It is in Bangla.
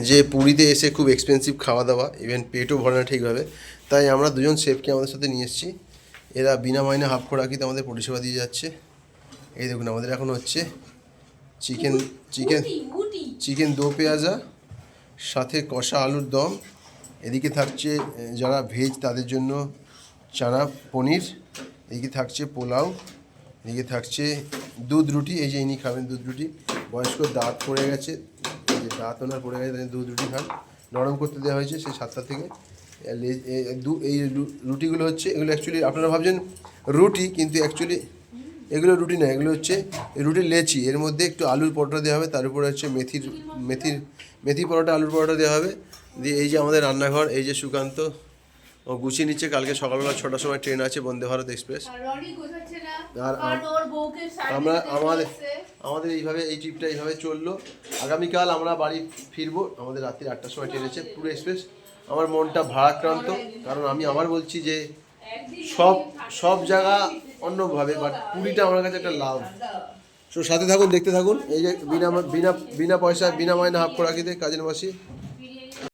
যে পুরীতে এসে খুব এক্সপেন্সিভ খাওয়া দাওয়া, ইভেন পেটও ভরে না ঠিকভাবে, তাই আমরা দুজন শেফকে আমাদের সাথে নিয়ে এসেছি। এরা বিনা মাইনে হাফ খোরাকিতে আমাদের পরিষেবা দিয়ে যাচ্ছে। এই দেখুন, আমাদের এখন হচ্ছে চিকেন চিকেন চিকেন দো পেঁয়াজা, সাথে কষা আলুর দম। এদিকে থাকছে যারা ভেজ তাদের জন্য চানা পনির, এদিকে থাকছে পোলাও, এদিকে থাকছে দুধ রুটি। এই যে ইনি খাবেন দুধ রুটি, বয়স্ক, দাঁত পড়ে গেছে, এই যে দাঁত ওনার পড়ে গেছে, দুধ রুটি খান। নরম করতে দেওয়া হয়েছে সেই 7টা থেকে। এই রুটিগুলো হচ্ছে, এগুলো অ্যাকচুয়ালি আপনারা ভাবছেন রুটি, কিন্তু অ্যাকচুয়ালি এগুলো রুটি না, এগুলো হচ্ছে রুটির লেচি। এর মধ্যে একটু আলুর পরোটা দেওয়া হবে, তার উপরে হচ্ছে মেথি পরোটা, আলুর পরোটা দেওয়া হবে। দিয়ে এই যে আমাদের রান্নাঘর, এই যে সুকান্ত ও গুছিয়ে নিচ্ছে, কালকে সকালবেলা 6টার সময় ট্রেন আছে, বন্দে ভারত এক্সপ্রেস। আর আমরা আমাদের এইভাবে এই ট্রিপটা এইভাবে চললো। আগামীকাল আমরা বাড়ি ফিরবো, আমাদের রাত্রি 8টার সময় ট্রেন আছে, পুরো এক্সপ্রেস। আমার মনটা ভারাক্রান্ত, কারণ আমি আবার বলছি যে সব জায়গা অন্যভাবে, বাট পুরীটা আমার কাছে একটা লাভ। তো সাথে থাকুন, দেখতে থাকুন। এই যে বিনা পয়সা বিনা মাইনে হাফ খোরাকিতে কাজের মাসি।